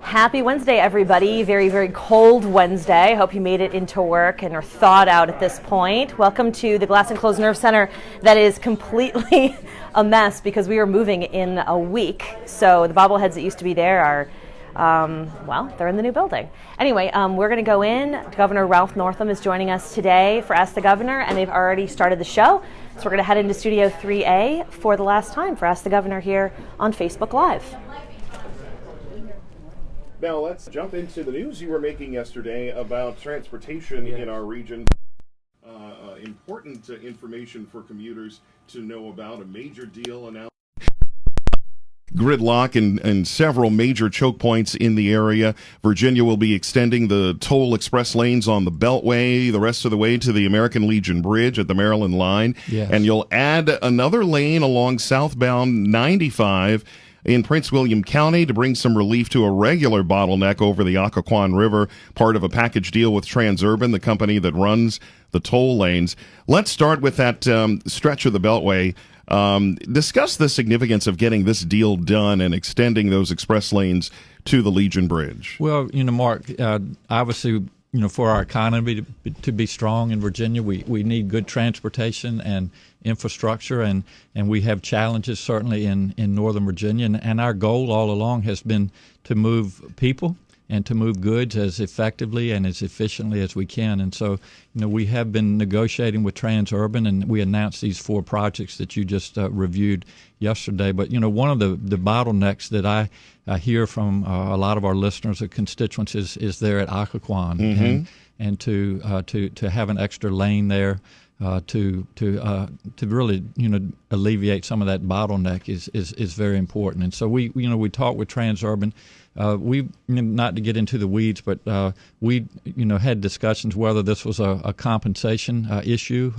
Happy Wednesday, everybody. Very, very cold Wednesday. Hope you made it into work and are thawed out at this point. Welcome to the Glass Enclosed Nerve Center that is completely a mess because we are moving in a week. So the bobbleheads that used to be there are, they're in the new building. Anyway, we're going to go in. Governor Ralph Northam is joining us today for Ask the Governor, and they've already started the show. So we're going to head into Studio 3A for the last time for Ask the Governor here on Facebook Live. Now let's jump into the news you were making yesterday about transportation in our region. Important information for commuters to know about. A major deal announced. Gridlock and several major choke points in the area. Virginia will be extending the toll express lanes on the Beltway the rest of the way to the American Legion Bridge at the Maryland line. Yes. And you'll add another lane along southbound 95 in Prince William County to bring some relief to a regular bottleneck over the Occoquan River, part of a package deal with Transurban, the company that runs the toll lanes. Let's start with that stretch of the Beltway. Discuss the significance of getting this deal done and extending those express lanes to the Legion Bridge. Well, Mark, obviously, for our economy to be strong in Virginia, we need good transportation and infrastructure, and we have challenges certainly in Northern Virginia. And our goal all along has been to move people and to move goods as effectively and as efficiently as we can. And so, we have been negotiating with Transurban, and we announced these 4 projects that you just reviewed yesterday. But, one of the bottlenecks that I hear from a lot of our listeners or constituents is there at Occoquan, and to have an extra lane there to really alleviate some of that bottleneck is very important. And so we talked with Transurban. We, not to get into the weeds, but we had discussions whether this was a compensation issue.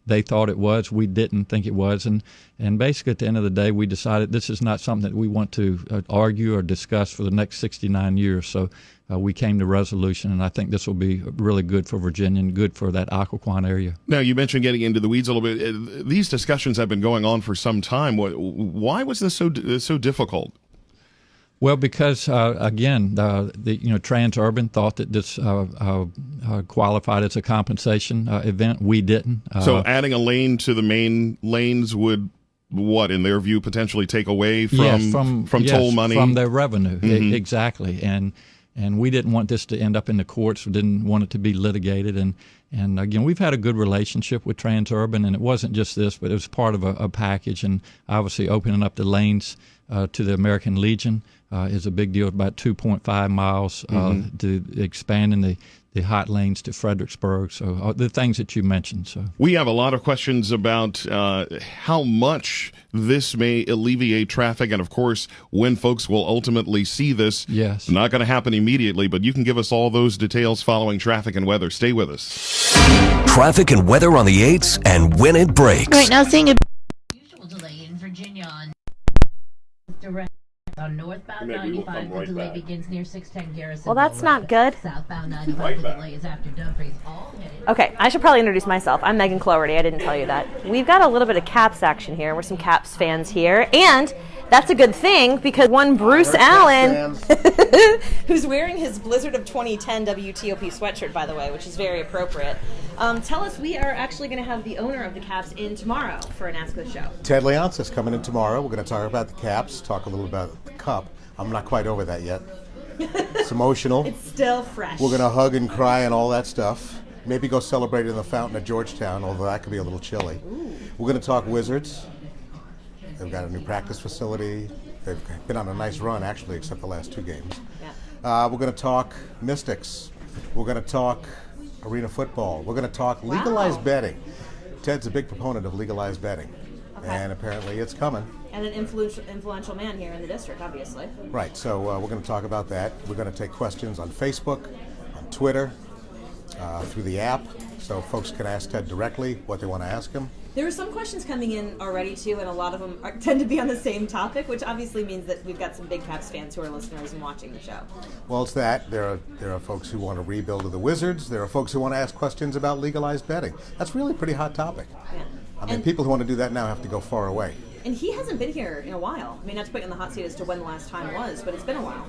They thought it was. We didn't think it was. And basically at the end of the day, we decided this is not something that we want to argue or discuss for the next 69 years. So we came to resolution, and I think this will be really good for Virginia and good for that Occoquan area. Now, you mentioned getting into the weeds a little bit. These discussions have been going on for some time. Why was this so difficult? Well, because again, Transurban thought that this qualified as a compensation event. We didn't. So adding a lane to the main lanes would, in their view, potentially take away from toll money? From their revenue. Exactly. And we didn't want this to end up in the courts. We didn't want it to be litigated. And again, we've had a good relationship with Transurban, and it wasn't just this, but it was part of a package. And obviously opening up the lanes to the American Legion is a big deal, about 2.5 miles to expanding the hot lanes to Fredericksburg. So the things that you mentioned. So we have a lot of questions about how much this may alleviate traffic, and of course, when folks will ultimately see this. Yes, not going to happen immediately, but you can give us all those details following traffic and weather. Stay with us. Traffic and weather on the 8s and when it breaks. Right now, seeing a usual delay in Virginia on direct. On northbound 95, the delay begins near 610 Garrison. Well, that's not good. Southbound 95, the delay is after Dumfries. Okay, I should probably introduce myself. I'm Megan Cloherty. I didn't tell you that. We've got a little bit of Caps action here. We're some Caps fans here. And that's a good thing because one Bruce Allen, who's wearing his Blizzard of 2010 WTOP sweatshirt, by the way, which is very appropriate. Tell us, we are actually going to have the owner of the Caps in tomorrow for an Ask the Show. Ted Leonsis is coming in tomorrow. We're going to talk about the Caps, talk a little about the Cup. I'm not quite over that yet. It's emotional. It's still fresh. We're going to hug and cry and all that stuff. Maybe go celebrate in the fountain at Georgetown, although that could be a little chilly. Ooh. We're going to talk Wizards. They've got a new practice facility. They've been on a nice run, actually, except the last 2 games. Yeah. We're going to talk Mystics. We're going to talk arena football. We're going to talk legalized betting. Ted's a big proponent of legalized betting. Okay. And apparently it's coming. And an influential man here in the district, obviously. Right, so we're going to talk about that. We're going to take questions on Facebook, on Twitter, through the app, so folks can ask Ted directly what they want to ask him. There are some questions coming in already, too, and a lot of them tend to be on the same topic, which obviously means that we've got some big Caps fans who are listeners and watching the show. Well, it's that. There are folks who want to rebuild the Wizards. There are folks who want to ask questions about legalized betting. That's really a pretty hot topic. Yeah. I mean, people who want to do that now have to go far away. And he hasn't been here in a while. I mean, not to put you on the hot seat as to when the last time was, but it's been a while.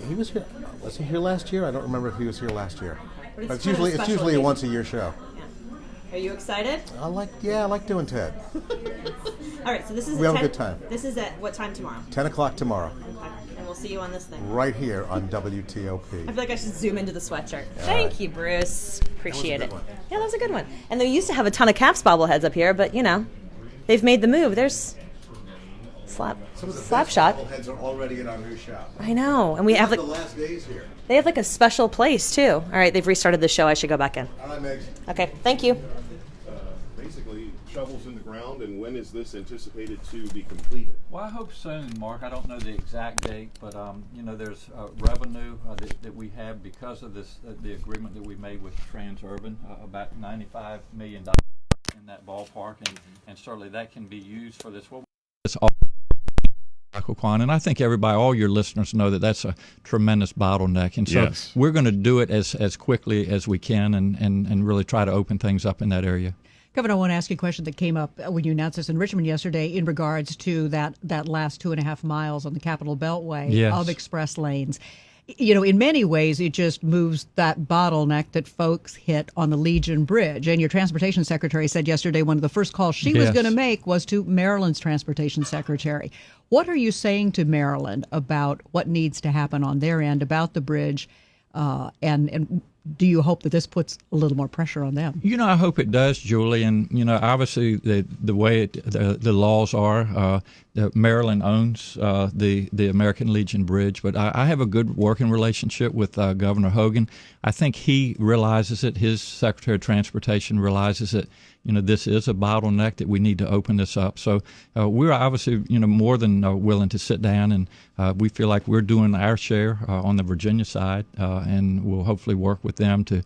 He was here. Was he here last year? I don't remember if he was here last year. But But it's usually a once-a-year show. Are you excited? I like doing Ted. All right, so this is We have a good time. This is at what time tomorrow? 10 o'clock tomorrow, Okay, and we'll see you on this thing. right here on I WTOP. feel like I should zoom into the sweatshirt. Thank you, Bruce. Appreciate it. good one. Yeah, that was a good one. And they used to have a ton of Caps bobbleheads up here, but they've made the move. There's slap shot. Heads are already in our new shop. I know, and we have The last days here. they have like a special place too. All right, they've restarted the show. I should go back in. All right, Megs. Okay, thank you. Basically, shovels in the ground, and when is this anticipated to be completed? Well, I hope soon, Mark. I don't know the exact date, but there's revenue that we have because of this, the agreement that we made with Transurban, about $95 million in that ballpark, and certainly that can be used for this. Occoquan, and I think all your listeners know that that's a tremendous bottleneck, and so Yes. we're going to do it as quickly as we can, and really try to open things up in that area. Governor, I want to ask you a question that came up when you announced this in Richmond yesterday in regards to that last 2.5 miles on the Capitol Beltway Yes. of express lanes. In many ways, it just moves that bottleneck that folks hit on the Legion Bridge. And your transportation secretary said yesterday one of the first calls she was Yes. going to make was to Maryland's transportation secretary. What are you saying to Maryland about what needs to happen on their end about the bridge? And do you hope that this puts a little more pressure on them? I hope it does, Julie. And obviously the way the laws are, Maryland owns the American Legion Bridge, but I have a good working relationship with Governor Hogan. I think he realizes it. His Secretary of Transportation realizes it. This is a bottleneck that we need to open this up. So we're obviously more than willing to sit down, and we feel like we're doing our share on the Virginia side, and we'll hopefully work with them to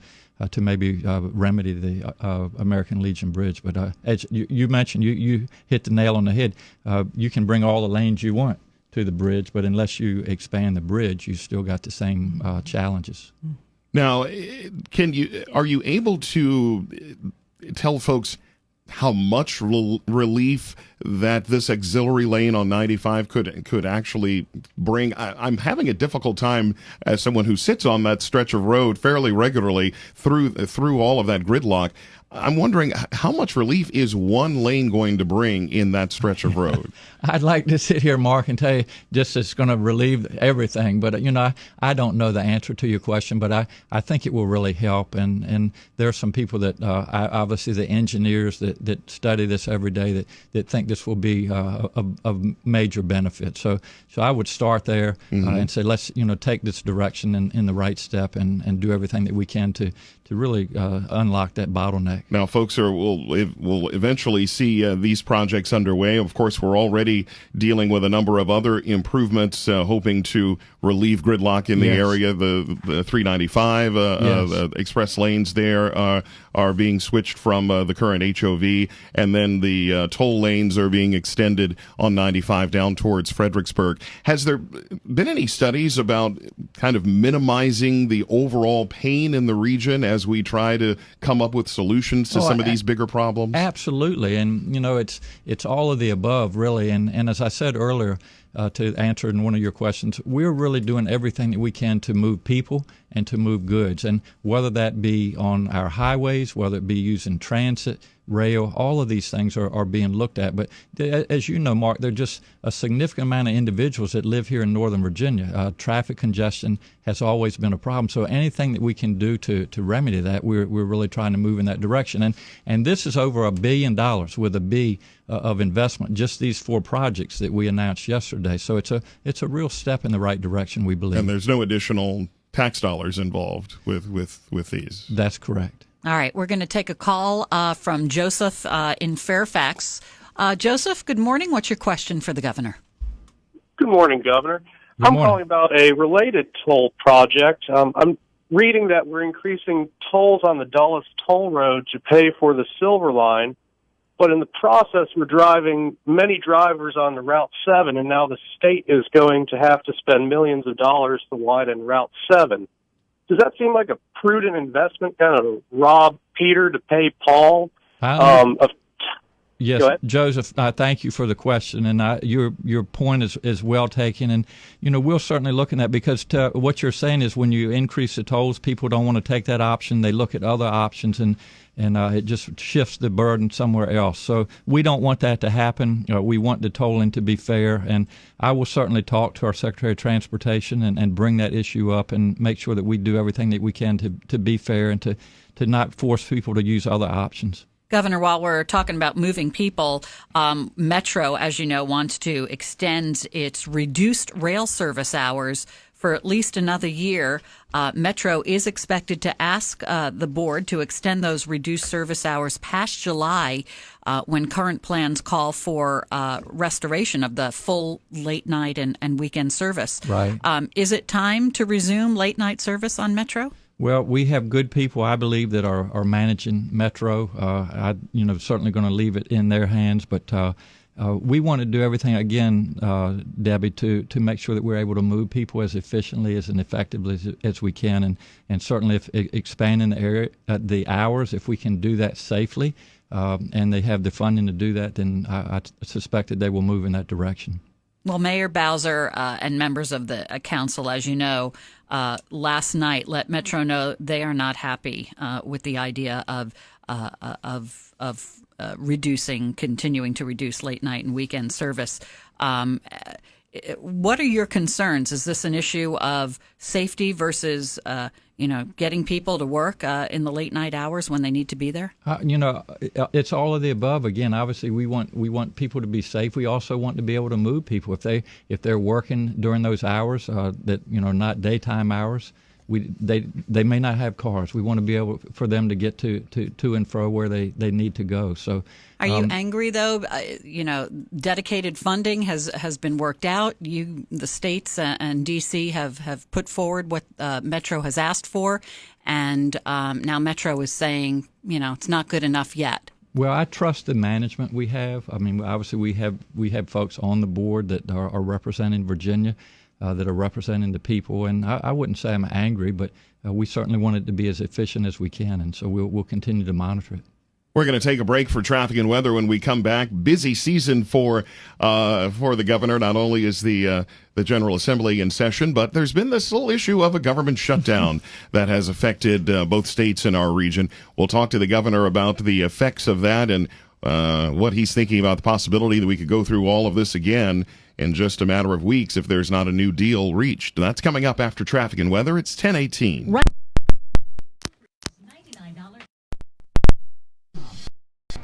maybe remedy the American Legion Bridge. But as you mentioned, you hit the nail on the head. You can bring all the lanes you want to the bridge, but unless you expand the bridge, you still got the same challenges. Now, are you able to tell folks how much relief that this auxiliary lane on 95 could actually bring? I'm having a difficult time as someone who sits on that stretch of road fairly regularly through all of that gridlock. I'm wondering how much relief is one lane going to bring in that stretch of road? I'd like to sit here, Mark, and tell you just it's going to relieve everything. But, I don't know the answer to your question, but I think it will really help. And there are some people that, obviously the engineers that study this every day that think this will be of major benefit. So I would start there and say, let's, take this direction in the right step and do everything that we can to really unlock that bottleneck. Now, folks will eventually see these projects underway. Of course, we're already dealing with a number of other improvements, hoping to relieve gridlock in the area. The 395 the express lanes there are being switched from the current HOV, and then the toll lanes are being extended on 95 down towards Fredericksburg. Has there been any studies about kind of minimizing the overall pain in the region as we try to come up with solutions to some of these bigger problems? Absolutely, and it's all of the above, really. And as I said earlier, to answer in one of your questions, we're really doing everything that we can to move people and to move goods, and whether that be on our highways, whether it be using transit, rail, all of these things are being looked at. But as you know, Mark, there are just a significant amount of individuals that live here in Northern Virginia. Traffic congestion has always been a problem. So anything that we can do to remedy that, we're really trying to move in that direction. And this is over $1 billion with a B of investment, just these 4 projects that we announced yesterday. So it's a real step in the right direction, we believe. And there's no additional tax dollars involved with these. That's correct. All right, we're going to take a call from Joseph in Fairfax. Joseph, good morning. What's your question for the governor? Good morning, Governor. Good morning. Calling about a related toll project. I'm reading that we're increasing tolls on the Dulles Toll Road to pay for the Silver Line, but in the process we're driving many drivers on the Route 7, and now the state is going to have to spend millions of dollars to widen Route 7. Does that seem like a prudent investment, kind of rob Peter to pay Paul? Yes, Go ahead. Joseph, thank you for the question, and your point is well taken, and we'll certainly look at that because what you're saying is when you increase the tolls, people don't want to take that option. They look at other options, and it just shifts the burden somewhere else. So we don't want that to happen. We want the tolling to be fair, and I will certainly talk to our Secretary of Transportation and bring that issue up and make sure that we do everything that we can to be fair and to not force people to use other options. Governor, while we're talking about moving people, Metro, as you know, wants to extend its reduced rail service hours for at least another year. Metro is expected to ask the board to extend those reduced service hours past July when current plans call for restoration of the full late night and weekend service. Right. Is it time to resume late night service on Metro? Well, we have good people, I believe, that are managing Metro. Certainly going to leave it in their hands, but we want to do everything again, Debbie, to make sure that we're able to move people as efficiently and effectively as we can, and certainly if expanding the area, the hours, if we can do that safely, and they have the funding to do that, then I suspect that they will move in that direction. Well, Mayor Bowser and members of the council, as you know, last night let Metro know they are not happy with the idea of continuing to reduce late night and weekend service. What are your concerns? Is this an issue of safety versus, getting people to work in the late night hours when they need to be there? It's all of the above. Again, obviously, we want people to be safe. We also want to be able to move people if they're working during those hours that not daytime hours. They may not have cars. We want to be able for them to get to and fro where they need to go. So, are you angry though? Dedicated funding has been worked out. The states and DC have put forward what Metro has asked for, and now Metro is saying it's not good enough yet. Well, I trust the management we have. I mean, obviously we have folks on the board that are representing Virginia. That are representing the people, and I wouldn't say I'm angry, but we certainly want it to be as efficient as we can, and so we'll continue to monitor it. We're going to take a break for traffic and weather. When we come back, busy season for the governor. Not only is the General Assembly in session, but there's been this little issue of a government shutdown that has affected both states in our region. We'll talk to the governor about the effects of that and what he's thinking about the possibility that we could go through all of this again in just a matter of weeks if there's not a new deal reached. That's coming up after traffic and weather. It's 10:18. $99.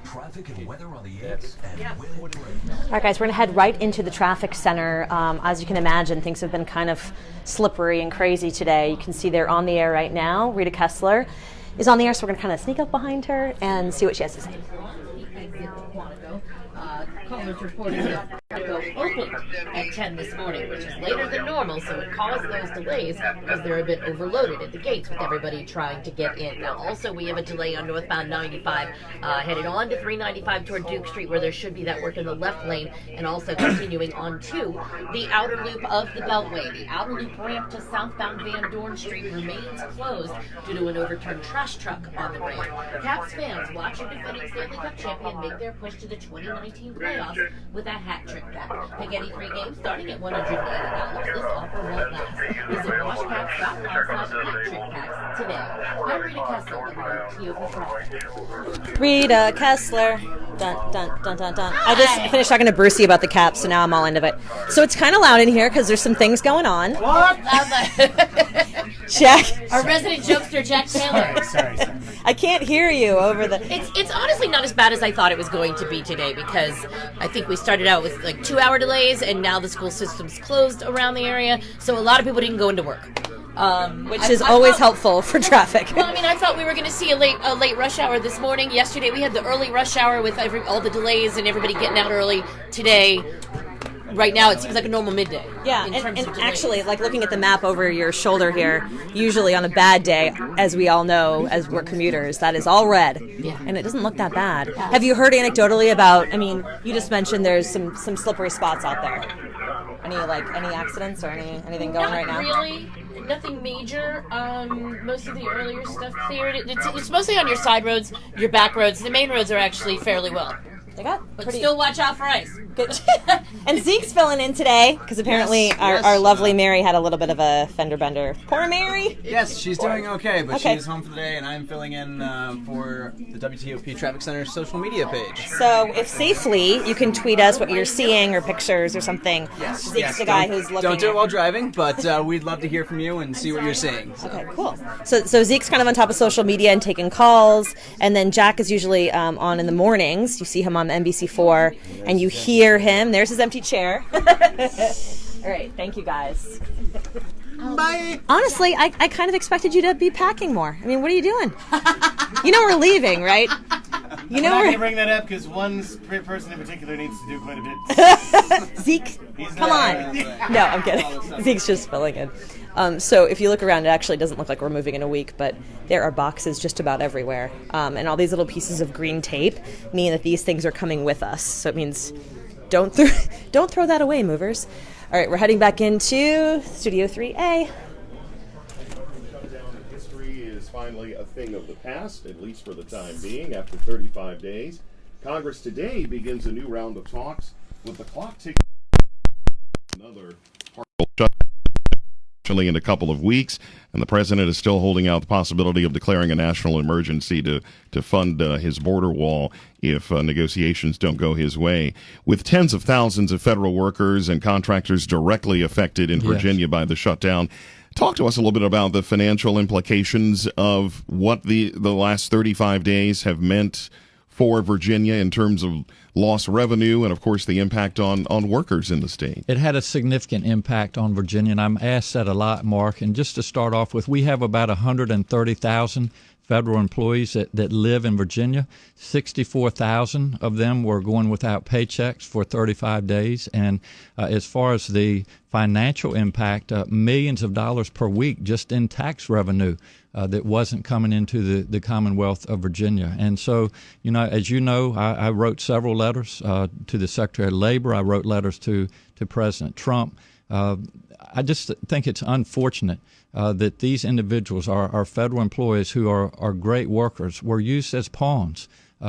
Traffic and weather on the 8th and Win It Brave. All right, guys, we're going to head right into the traffic center. As you can imagine, things have been kind of slippery and crazy today. You can see they're on the air right now. Rita Kessler is on the air, so we're going to kind of sneak up behind her and see what she has to say. Callers reported that Quantico opened at 10 this morning, which is later than normal, so it caused those delays because they're a bit overloaded at the gates with everybody trying to get in. Now, also, we have a delay on northbound 95 headed on to 395 toward Duke Street, where there should be that work in the left lane, and also continuing on to the outer loop of the Beltway. The outer loop ramp to southbound Van Dorn Street remains closed due to an overturned trash truck on the ramp. Caps fans watch your defending Stanley Cup champion make their push to the 2019 playoffs with a hat trick back. Pick any 3 games starting at $180. This offer won't last. Visit washcaps.com/hat-trick-packs today. I'm Rita Kessler, WTOP Traffic. Rita Kessler. Dun, dun, dun, dun, dun. I just finished talking to Brucey about the Caps, so now I'm all into it. So it's kind of loud in here because there's some things going on. What? Jack. Our resident jokester, Jack Taylor. Sorry. I can't hear you over the... It's honestly not as bad as I thought it was going to be today, because I think we started out with like 2-hour delays, and now the school system's closed around the area, so a lot of people didn't go into work. Which is always helpful for traffic. Well, I mean, I thought we were going to see a late rush hour this morning. Yesterday we had the early rush hour with all the delays and everybody getting out early. Today, right now, it seems like a normal midday. Yeah, and actually, like looking at the map over your shoulder here, usually on a bad day, as we all know, as we're commuters, that is all red. Yeah. And it doesn't look that bad. Have you heard anecdotally about, I mean, you just mentioned there's some slippery spots out there. Any accidents or anything going right now? Not really. Nothing major. Most of the earlier stuff cleared. It's mostly on your side roads, your back roads. The main roads are actually fairly well. They got But pretty still watch out for ice. good. And Zeke's filling in today because apparently our lovely Mary had a little bit of a fender bender. Poor Mary. Yes, she's doing okay, but Okay. she's home for the day, and I'm filling in for the WTOP Traffic Center's social media page. So if safely, you can tweet us what you're seeing or pictures or something. Zeke's the guy who's looking. Don't do at- it while driving, but we'd love to hear from you and see what you're seeing. Okay, cool. So Zeke's kind of on top of social media and taking calls, and then Jack is usually on in the mornings. You see him on NBC4, and you hear him. There's his empty chair. All right, thank you guys. Bye. Honestly, I kind of expected you to be packing more. I mean, what are you doing? You know we're leaving, right? You know I'm not going to we're bring that up because one person in particular needs to do quite a bit. Zeke. Come on. No, I'm kidding. Zeke's just filling in. So if you look around, it actually doesn't look like we're moving in a week, but there are boxes just about everywhere. And all these little pieces of green tape mean that these things are coming with us. So it means don't throw that away, movers. All right, we're heading back into Studio 3A. Shutdown history is finally a thing of the past, at least for the time being, after 35 days. Congress today begins a new round of talks with the clock ticking another partial shutdown in a couple of weeks, and the president is still holding out the possibility of declaring a national emergency to fund his border wall if negotiations don't go his way. With tens of thousands of federal workers and contractors directly affected in Virginia by the shutdown, talk to us a little bit about the financial implications of what the last 35 days have meant for Virginia in terms of lost revenue and, of course, the impact on workers in the state. It had a significant impact on Virginia, and I'm asked that a lot, Mark. And just to start off with, we have about 130,000 federal employees that live in Virginia. 64,000 of them were going without paychecks for 35 days. And as far as the financial impact, millions of dollars per week just in tax revenue that wasn't coming into the Commonwealth of Virginia. And so, as you know, I wrote several letters to the Secretary of Labor. I wrote letters to President Trump. I just think it's unfortunate that these individuals, our federal employees who are great workers, were used as pawns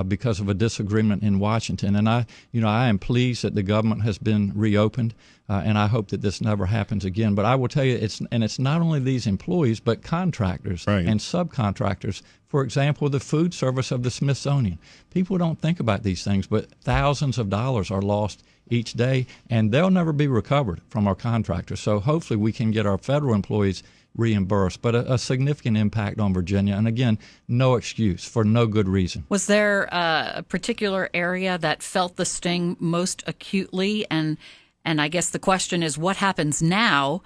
because of a disagreement in Washington. And I am pleased that the government has been reopened, and I hope that this never happens again. But I will tell you, it's not only these employees, but contractors and subcontractors. For example, the food service of the Smithsonian. People don't think about these things, but thousands of dollars are lost each day, and they'll never be recovered from our contractors. So hopefully we can get our federal employees reimbursed, but a significant impact on Virginia. And again, no excuse for no good reason. Was there a particular area that felt the sting most acutely? And I guess the question is, what happens now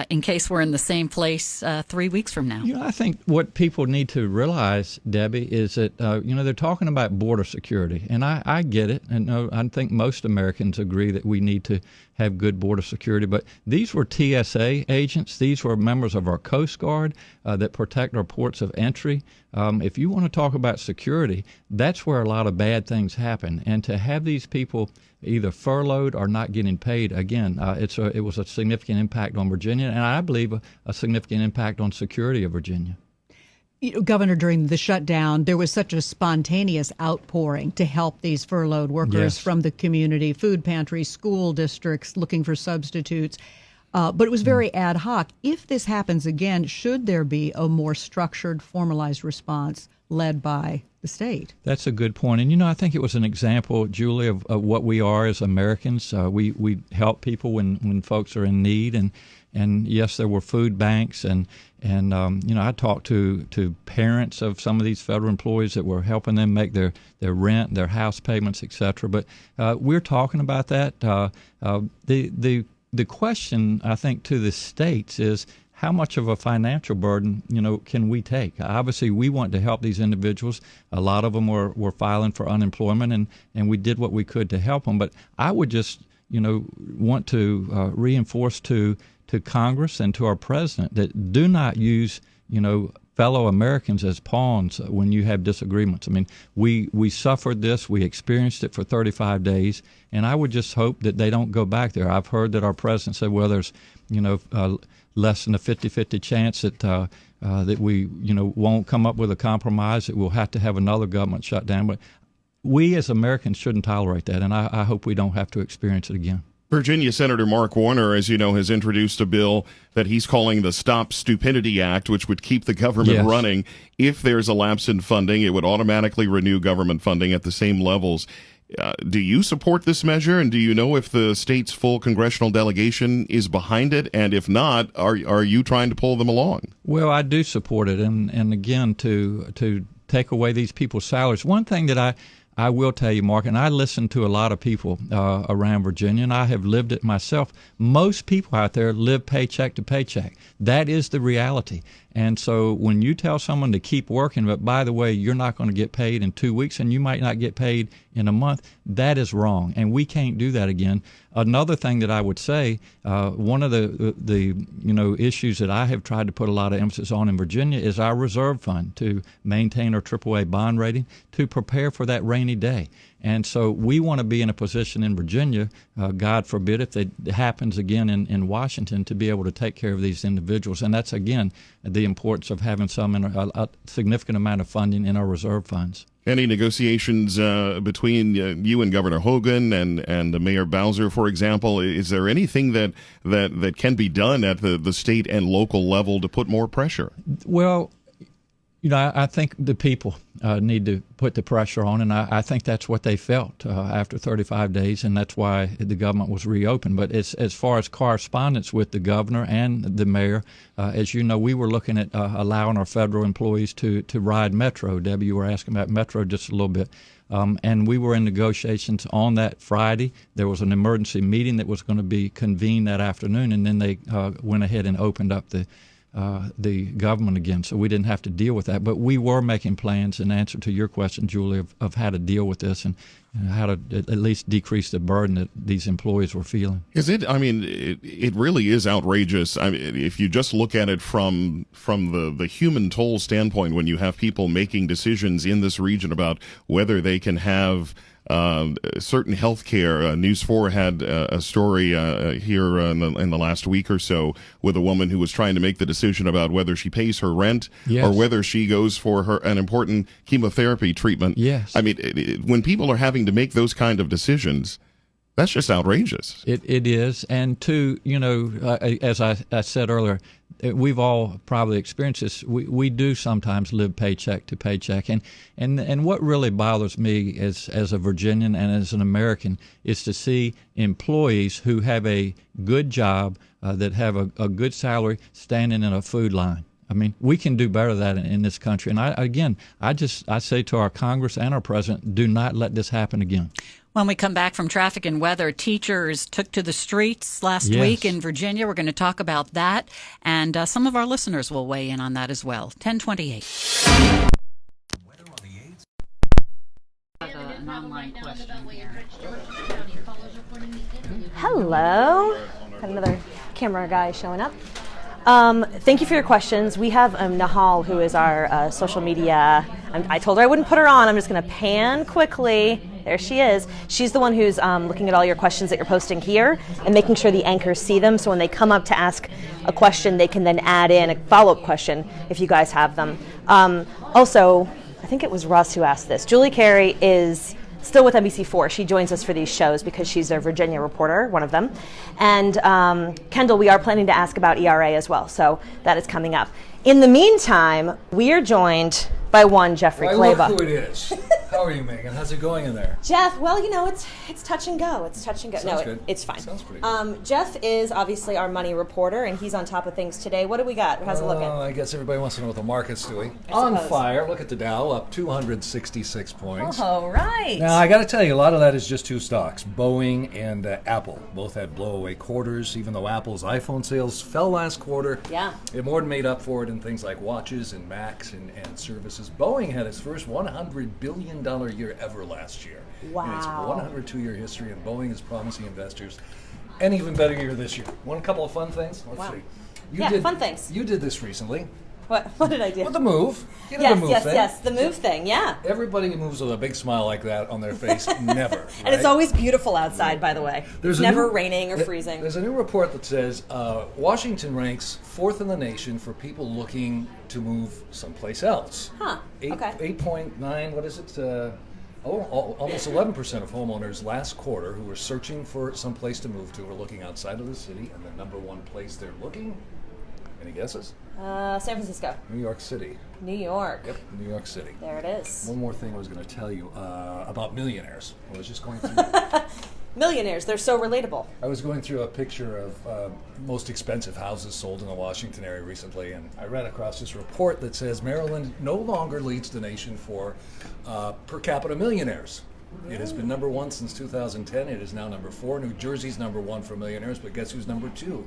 in case we're in the same place 3 weeks from now? I think what people need to realize, Debbie, is that, they're talking about border security. And I get it. And I think most Americans agree that we need to have good border security. But these were TSA agents. These were members of our Coast Guard that protect our ports of entry. If you want to talk about security, that's where a lot of bad things happen. And to have these people either furloughed or not getting paid, again, it was a significant impact on Virginia, and I believe a significant impact on security of Virginia. Governor, during the shutdown, there was such a spontaneous outpouring to help these furloughed workers from the community, food pantries, school districts looking for substitutes. But it was very ad hoc. If this happens again, should there be a more structured, formalized response led by the state? That's a good point. And, I think it was an example, Julie, of what we are as Americans. We help people when folks are in need. And yes, there were food banks. And I talked to parents of some of these federal employees that were helping them make their rent, their house payments, et cetera. But we're talking about that. The question, I think, to the states is, how much of a financial burden, can we take? Obviously, we want to help these individuals. A lot of them were filing for unemployment, and we did what we could to help them. But I would just, want to reinforce to Congress and to our president that do not use, fellow Americans as pawns when you have disagreements. I mean, we suffered this, we experienced it for 35 days, and I would just hope that they don't go back there. I've heard that our president said, well, there's, less than a 50-50 chance that we, won't come up with a compromise, that we'll have to have another government shutdown. But we as Americans shouldn't tolerate that, and I hope we don't have to experience it again. Virginia Senator Mark Warner, as you know, has introduced a bill that he's calling the Stop Stupidity Act, which would keep the government running. If there's a lapse in funding, it would automatically renew government funding at the same levels. Do you support this measure, and do you know if the state's full congressional delegation is behind it? And if not, are you trying to pull them along? Well, I do support it, and again, to take away these people's salaries. One thing that I will tell you, Mark, and I listen to a lot of people around Virginia, and I have lived it myself. Most people out there live paycheck to paycheck. That is the reality. And so when you tell someone to keep working, but by the way, you're not going to get paid in 2 weeks and you might not get paid in a month, that is wrong. And we can't do that again. Another thing that I would say, one of the issues that I have tried to put a lot of emphasis on in Virginia is our reserve fund to maintain our AAA bond rating to prepare for that rainy day. And so we want to be in a position in Virginia, God forbid if it happens again in Washington, to be able to take care of these individuals. And that's, again, the importance of having a significant amount of funding in our reserve funds. Any negotiations between you and Governor Hogan and Mayor Bowser, for example? Is there anything that can be done at the state and local level to put more pressure? Well, I think the people need to put the pressure on, and I think that's what they felt after 35 days, and that's why the government was reopened. But as far as correspondence with the governor and the mayor, as you know, we were looking at allowing our federal employees to ride Metro. Debbie, you were asking about Metro just a little bit. And we were in negotiations on that Friday. There was an emergency meeting that was going to be convened that afternoon, and then they went ahead and opened up the government again, so we didn't have to deal with that. But we were making plans, in answer to your question, Julie, of how to deal with this and how to at least decrease the burden that these employees were feeling. It really is outrageous. I mean, if you just look at it from the human toll standpoint, when you have people making decisions in this region about whether they can have certain health care. News 4 had a story here in the last week or so with a woman who was trying to make the decision about whether she pays her rent or whether she goes for an important chemotherapy treatment. Yes. I mean, when people are having to make those kind of decisions, that's just outrageous. It is. And two, as I said earlier, we've all probably experienced this. We do sometimes live paycheck to paycheck. And what really bothers me as a Virginian and as an American is to see employees who have a good job, that have a good salary, standing in a food line. I mean, we can do better than that in this country. And I say to our Congress and our president, do not let this happen again. When we come back from traffic and weather, teachers took to the streets last week in Virginia. We're going to talk about that, and some of our listeners will weigh in on that as well. 1028. An online question here. Hello. Got another camera guy showing up. Thank you for your questions. We have Nahal, who is our social media. I told her I wouldn't put her on. I'm just going to pan quickly. There she is. She's the one who's looking at all your questions that you're posting here and making sure the anchors see them. So when they come up to ask a question, they can then add in a follow-up question if you guys have them. Also, I think it was Russ who asked this. Julie Carey is still with NBC4. She joins us for these shows because she's a Virginia reporter, one of them. And Kendall, we are planning to ask about ERA as well, so that is coming up. In the meantime, we are joined by one Jeffrey Kleba. Look who it is. How are you, Megan? How's it going in there? Jeff, well, it's touch and go. It's touch and go. Sounds good. It's fine. Sounds pretty good. Jeff is obviously our money reporter, and he's on top of things today. What do we got? How's it looking? I guess everybody wants to know what the market's doing. I On suppose. fire. Look at the Dow, up 266 points. All right. Now, I got to tell you, a lot of that is just two stocks, Boeing and Apple. Both had blow-away quarters, even though Apple's iPhone sales fell last quarter. Yeah. It more than made up for it in things like watches and Macs and services. Boeing had its first $100 billion year ever last year. Wow. In its 102-year history, and Boeing is promising investors an even better year this year. Want a couple of fun things? Let's see. Fun things. You did this recently. What did I do? With the move. You know the move thing. Yes, the move thing, yeah. Everybody moves with a big smile like that on their face, never. Right? And it's always beautiful outside, by the way. It's never raining or freezing. There's a new report that says Washington ranks 4th in the nation for people looking to move someplace else. Huh, okay. 8.9, what is it? Almost 11% of homeowners last quarter who were searching for some place to move to were looking outside of the city, and the number one place they're looking, any guesses? San Francisco. New York City. New York. Yep, New York City. There it is. One more thing I was going to tell you about millionaires. I was just going through. Millionaires, they're so relatable. I was going through a picture of most expensive houses sold in the Washington area recently, and I ran across this report that says Maryland no longer leads the nation for per capita millionaires. It has been number one since 2010. It is now number 4. New Jersey's number 1 for millionaires, but guess who's number 2?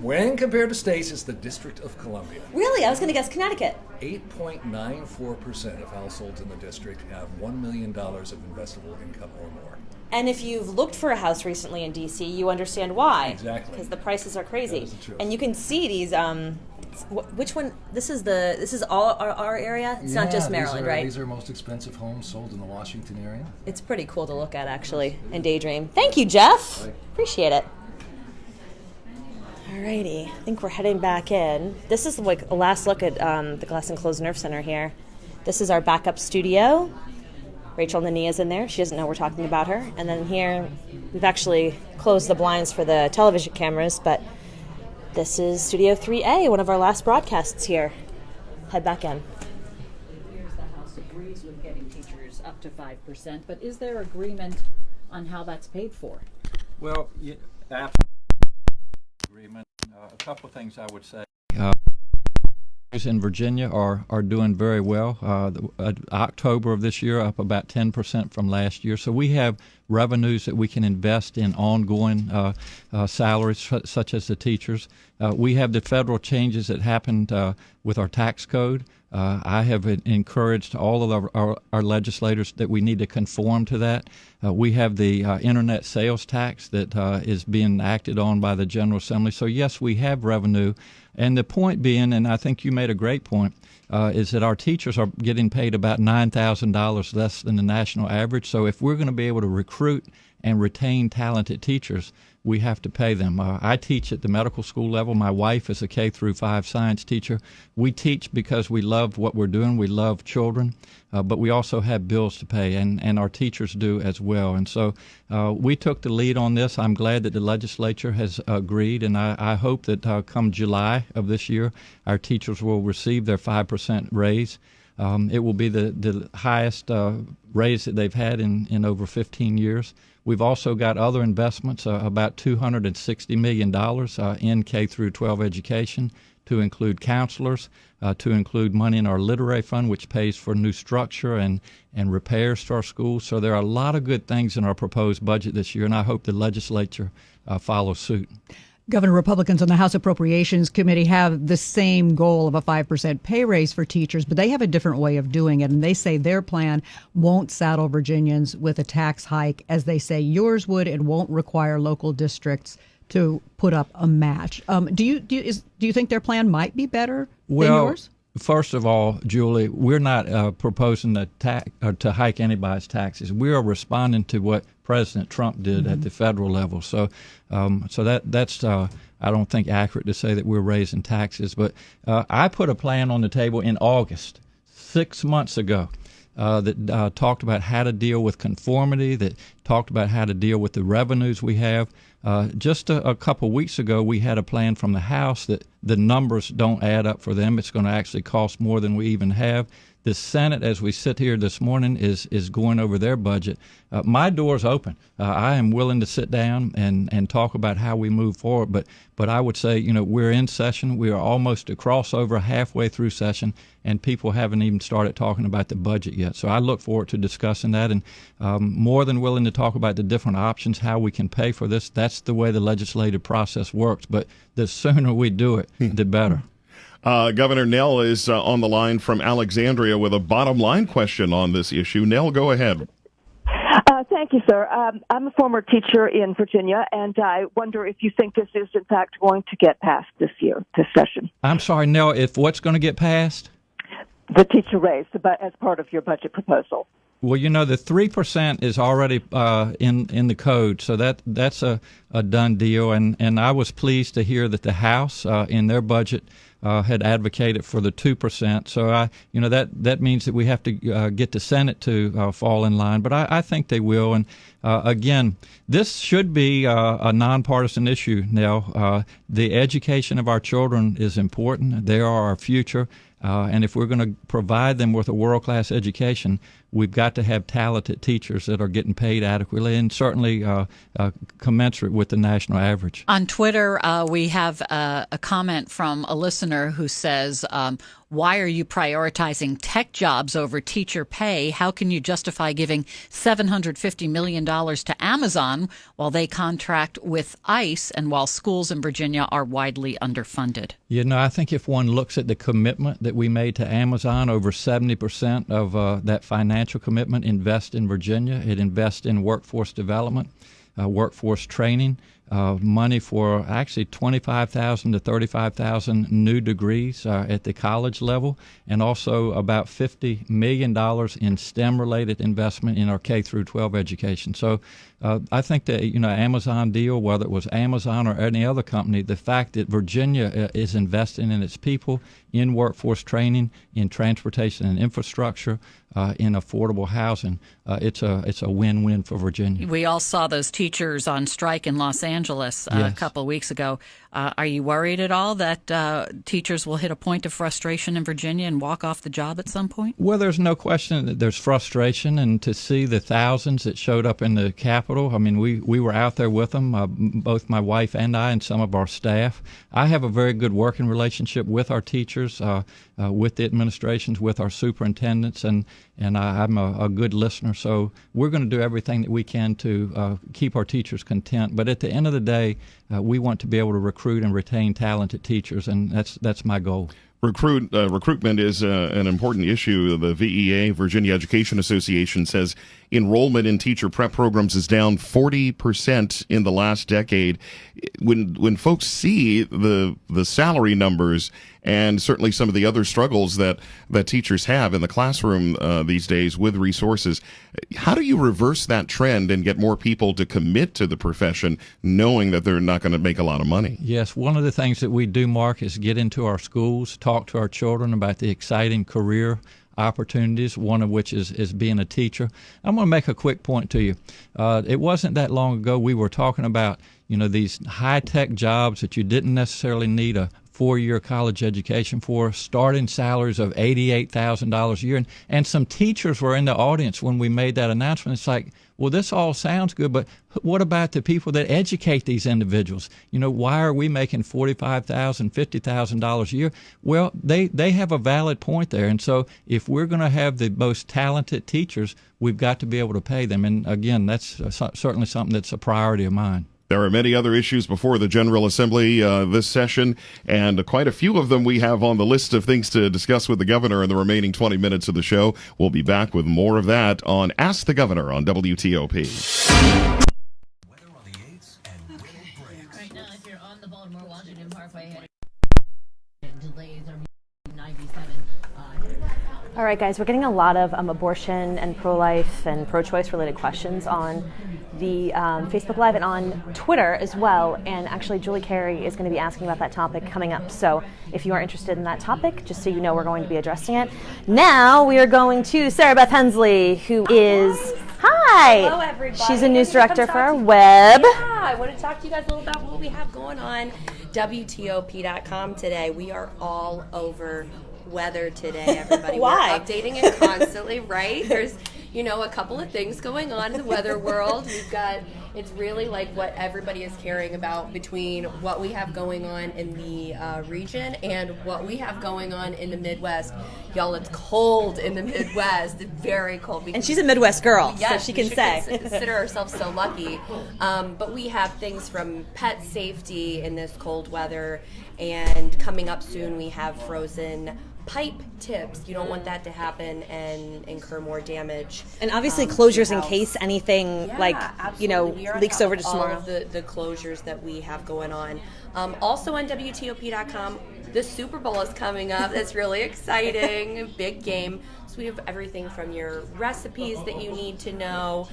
When compared to states, it's the District of Columbia. Really? I was going to guess Connecticut. 8.94% of households in the district have $1 million of investable income or more. And if you've looked for a house recently in D.C., you understand why. Exactly. Because the prices are crazy. That is the truth. And you can see these. Which one? This is all our area. It's not just Maryland, right? These are most expensive homes sold in the Washington area. It's pretty cool to look at, actually, and daydream. Thank you, Jeff. Right. Appreciate it. Alrighty, I think we're heading back in. This is like a last look at the Glass Enclosed Nerve Center here. This is our backup studio. Rachel Nania's in there. She doesn't know we're talking about her. And then here, we've actually closed the blinds for the television cameras, but this is Studio 3A, one of our last broadcasts here. Head back in. Here's the House agrees with getting teachers up to 5%, but is there agreement on how that's paid for? Well, after agreement, a couple of things I would say. In Virginia are doing very well. October of this year up about 10% from last year. So we have revenues that we can invest in ongoing salaries such as the teachers. We have the federal changes that happened with our tax code. I have encouraged all of our legislators that we need to conform to that. We have the internet sales tax that is being acted on by the General Assembly. So yes, we have revenue. And the point being, and I think you made a great point, is that our teachers are getting paid about $9,000 less than the national average. So if we're going to be able to recruit and retain talented teachers, we have to pay them. I teach at the medical school level. My wife is a K-5 science teacher. We teach because we love what we're doing. We love children, but we also have bills to pay, and our teachers do as well. And so we took the lead on this. I'm glad that the legislature has agreed, and I hope that come July of this year, our teachers will receive their 5% raise. It will be the highest raise that they've had in over 15 years. We've also got other investments, about $260 million in K-12 education, to include counselors, to include money in our literary fund, which pays for new structure and repairs to our schools. So there are a lot of good things in our proposed budget this year, and I hope the legislature follows suit. Governor, Republicans on the House Appropriations Committee have the same goal of a 5% pay raise for teachers, but they have a different way of doing it. And they say their plan won't saddle Virginians with a tax hike, as they say yours would, and won't require local districts to put up a match. Do you think their plan might be better than yours? First of all, Julie, we're not proposing to hike anybody's taxes. We are responding to what President Trump did at the federal level. So, that's I don't think accurate to say that we're raising taxes. But I put a plan on the table in August, 6 months ago, that talked about how to deal with conformity, that talked about how to deal with the revenues we have. Just a couple weeks ago, we had a plan from the House that the numbers don't add up for them. It's going to actually cost more than we even have. The Senate, as we sit here this morning, is going over their budget. My door's open. I am willing to sit down and talk about how we move forward. But I would say, we're in session. We are almost across over halfway through session, and people haven't even started talking about the budget yet. So I look forward to discussing that, and more than willing to talk about the different options, how we can pay for this. That's the way the legislative process works. But the sooner we do it, the better. Governor Nell is on the line from Alexandria with a bottom line question on this issue. Nell, go ahead. Thank you, sir. I'm a former teacher in Virginia, and I wonder if you think this is, in fact, going to get passed this session. I'm sorry, Nell, if what's going to get passed? The teacher raise, as part of your budget proposal. Well, the 3% is already in the code, so that's a a done deal. And I was pleased to hear that the House, in their budget, had advocated for the 2%. So that means that we have to get the Senate to fall in line. But I think they will. And again, this should be a nonpartisan issue now. The education of our children is important. They are our future. And if we're going to provide them with a world-class education, we've got to have talented teachers that are getting paid adequately and certainly commensurate with the national average. On Twitter, we have a comment from a listener who says, why are you prioritizing tech jobs over teacher pay? How can you justify giving $750 million to Amazon while they contract with ICE and while schools in Virginia are widely underfunded? I think if one looks at the commitment that we made to Amazon, over 70% of that financial commitment invest in Virginia. It invests in workforce development, workforce training, money for actually 25,000 to 35,000 new degrees at the college level, and also about $50 million in STEM-related investment in our K through 12 education. So I think that Amazon deal, whether it was Amazon or any other company, the fact that Virginia is investing in its people, in workforce training, in transportation and infrastructure, in affordable housing, it's a win-win for Virginia. We all saw those teachers on strike in Los Angeles Yes. a couple of weeks ago. Are you worried at all that teachers will hit a point of frustration in Virginia and walk off the job at some point? Well, there's no question that there's frustration, and to see the thousands that showed up in the Capitol, I mean, we were out there with them, both my wife and I and some of our staff. I have a very good working relationship with our teachers, with the administrations, with our superintendents, and I'm a good listener. So we're going to do everything that we can to keep our teachers content. But at the end of the day, we want to be able to recruit and retain talented teachers, and that's my goal. Recruitment is an important issue. The VEA, Virginia Education Association, says enrollment in teacher prep programs is down 40% in the last decade. When folks see the salary numbers and certainly some of the other struggles that teachers have in the classroom these days with resources, how do you reverse that trend and get more people to commit to the profession knowing that they're not going to make a lot of money? Yes, one of the things that we do, Mark, is get into our schools, talk to our children about the exciting career opportunities, one of which is being a teacher. I'm going to make a quick point to you. It wasn't that long ago we were talking about, these high-tech jobs that you didn't necessarily need a 4-year college education for, starting salaries of $88,000 a year. And some teachers were in the audience when we made that announcement. It's like, well, this all sounds good, but what about the people that educate these individuals? Why are we making $45,000, $50,000 a year? Well, they have a valid point there. And so if we're going to have the most talented teachers, we've got to be able to pay them. And again, that's certainly something that's a priority of mine. There are many other issues before the General Assembly this session, and quite a few of them we have on the list of things to discuss with the governor in the remaining 20 minutes of the show. We'll be back with more of that on Ask the Governor on WTOP. Right now, if you're on the Baltimore-Washington Parkway, delays are 97. All right, guys, we're getting a lot of abortion and pro-life and pro-choice related questions on the Facebook Live and on Twitter as well. And actually, Julie Carey is going to be asking about that topic coming up. So if you are interested in that topic, just so you know, we're going to be addressing it. Now we are going to Sarah Beth Hensley, who is... Hi! Hello, everybody. She's a news director for our web. Yeah, I want to talk to you guys a little about what we have going on WTOP.com today. We are all over weather today, everybody. Why? We're updating it constantly, right? There's, a couple of things going on in the weather world. It's really like what everybody is caring about between what we have going on in the region and what we have going on in the Midwest. Y'all, it's cold in the Midwest. It's very cold. And she's a Midwest girl, yes, so she can say. Consider ourselves so lucky. But we have things from pet safety in this cold weather, and coming up soon we have frozen pipe tips. You don't want that to happen and incur more damage. And obviously closures in case anything leaks over to all tomorrow. of the closures that we have going on. Also on WTOP.com, the Super Bowl is coming up. That's really exciting. Big game. So we have everything from your recipes that you need to know.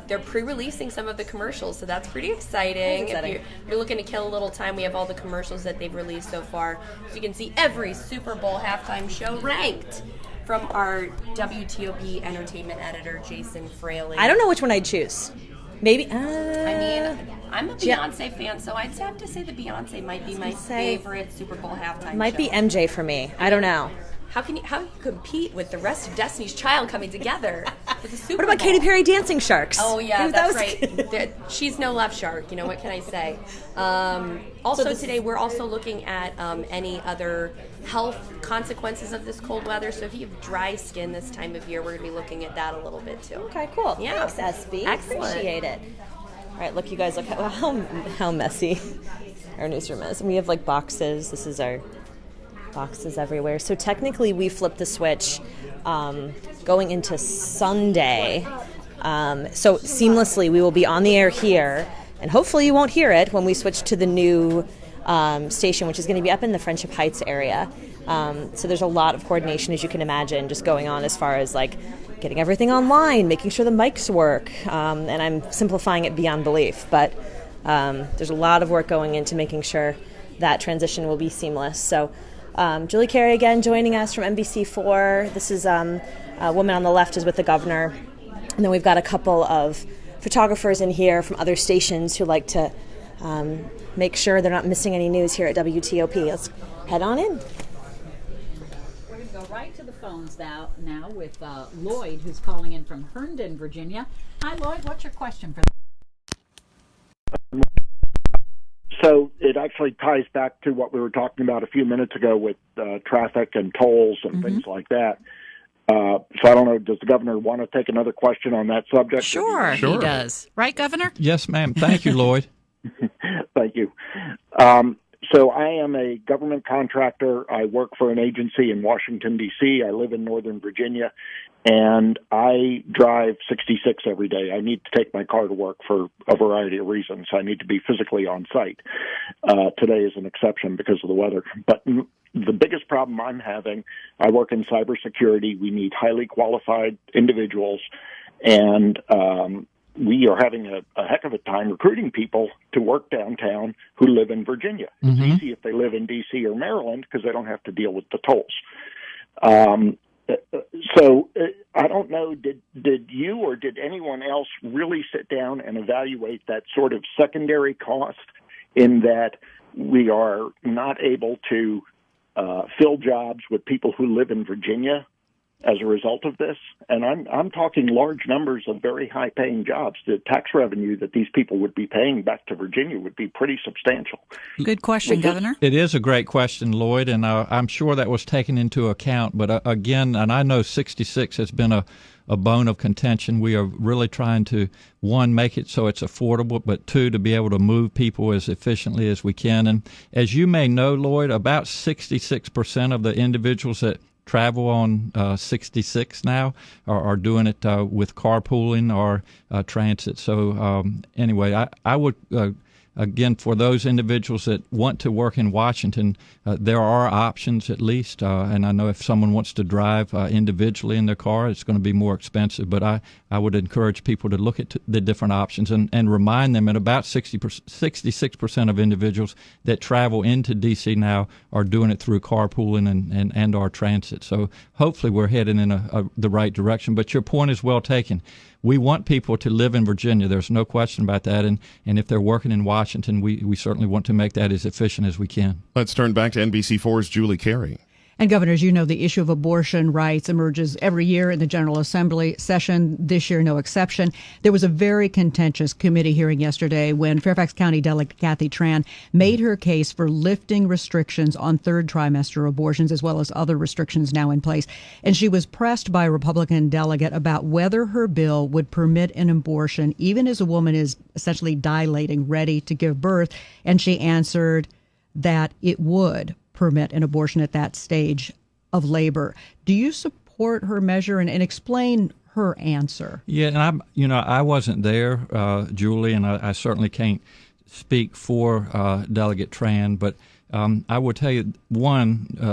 They're pre-releasing some of the commercials, so that's pretty exciting. If you're looking to kill a little time, we have all the commercials that they've released so far. So you can see every Super Bowl halftime show ranked from our WTOP entertainment editor, Jason Fraley. I don't know which one I'd choose. Maybe. I mean, I'm a Beyonce fan, so I'd have to say the Beyonce might be my favorite Super Bowl halftime Might show. be MJ for me. I don't know. How can you compete with the rest of Destiny's Child coming together for the Super What about Bowl? Katy Perry Dancing Sharks? Oh yeah, Ooh, that's right. She's no left shark. You know, what can I say? Also today we're also looking at any other health consequences of this cold weather. So if you have dry skin this time of year, we're going to be looking at that a little bit too. Okay, cool. Yeah. Thanks, SB. Excellent. Appreciate it. All right, look, you guys, look how messy our newsroom is. And we have like boxes. This is our boxes everywhere. So technically we flipped the switch going into Sunday. So seamlessly we will be on the air here, and hopefully you won't hear it when we switch to the new station, which is going to be up in the Friendship Heights area. So there's a lot of coordination, as you can imagine, just going on as far as like getting everything online, making sure the mics work, and I'm simplifying it beyond belief, but there's a lot of work going into making sure that transition will be seamless. So Julie Carey again joining us from NBC4. This is a woman on the left is with the governor. And then we've got a couple of photographers in here from other stations who like to make sure they're not missing any news here at WTOP. Let's head on in. We're going to go right to the phones now with Lloyd, who's calling in from Herndon, Virginia. Hi, Lloyd. What's your question for So it actually ties back to what we were talking about a few minutes ago with traffic and tolls and things like that. So I don't know, does the governor want to take another question on that subject? Sure, he does. Right, Governor? Yes, ma'am. Thank you, Lloyd. Thank you. So I am a government contractor. I work for an agency in Washington, D.C. I live in Northern Virginia, and I drive 66 every day. I need to take my car to work for a variety of reasons. I need to be physically on site. Today is an exception because of the weather. But the biggest problem I'm having, I work in cybersecurity. We need highly qualified individuals, and we are having a heck of a time recruiting people to work downtown who live in Virginia. It's easy if they live in D.C. or Maryland because they don't have to deal with the tolls. So I don't know, did you or did anyone else really sit down and evaluate that sort of secondary cost in that we are not able to fill jobs with people who live in Virginia as a result of this? And I'm talking large numbers of very high-paying jobs. The tax revenue that these people would be paying back to Virginia would be pretty substantial. Good question, Governor. It is a great question, Lloyd, and I'm sure that was taken into account. But again, and I know 66 has been a bone of contention. We are really trying to, one, make it so it's affordable, but two, to be able to move people as efficiently as we can. And as you may know, Lloyd, about 66% of the individuals that travel on 66 now are doing it with carpooling or transit. So anyway, I would again, for those individuals that want to work in Washington, there are options at least. And I know if someone wants to drive individually in their car, it's going to be more expensive. But I would encourage people to look at the different options and remind them that about 66% of individuals that travel into D.C. now are doing it through carpooling and our transit. So hopefully we're heading in the right direction. But your point is well taken. We want people to live in Virginia. There's no question about that. And if they're working in Washington, we certainly want to make that as efficient as we can. Let's turn back to NBC4's Julie Carey. And, Governor, as you know, the issue of abortion rights emerges every year in the General Assembly session. This year, no exception. There was a very contentious committee hearing yesterday when Fairfax County Delegate Kathy Tran made her case for lifting restrictions on third trimester abortions, as well as other restrictions now in place. And she was pressed by a Republican delegate about whether her bill would permit an abortion, even as a woman is essentially dilating, ready to give birth. And she answered that it would permit an abortion at that stage of labor. Do you support her measure and explain her answer? Yeah, and I wasn't there, Julie, and I certainly can't speak for Delegate Tran, but I would tell you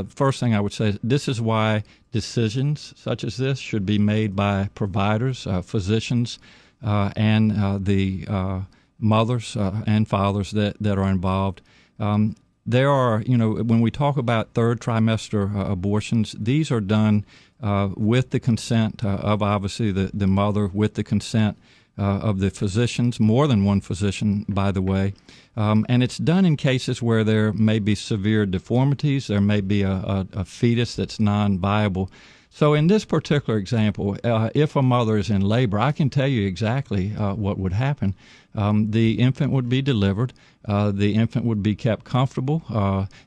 first thing I would say, this is why decisions such as this should be made by providers, physicians, and the mothers and fathers that are involved. There are, when we talk about third trimester abortions, these are done with the consent of obviously the mother, with the consent of the physicians, more than one physician, by the way. And it's done in cases where there may be severe deformities, there may be a fetus that's non-viable. So in this particular example, if a mother is in labor, I can tell you exactly what would happen. The infant would be delivered. The infant would be kept comfortable.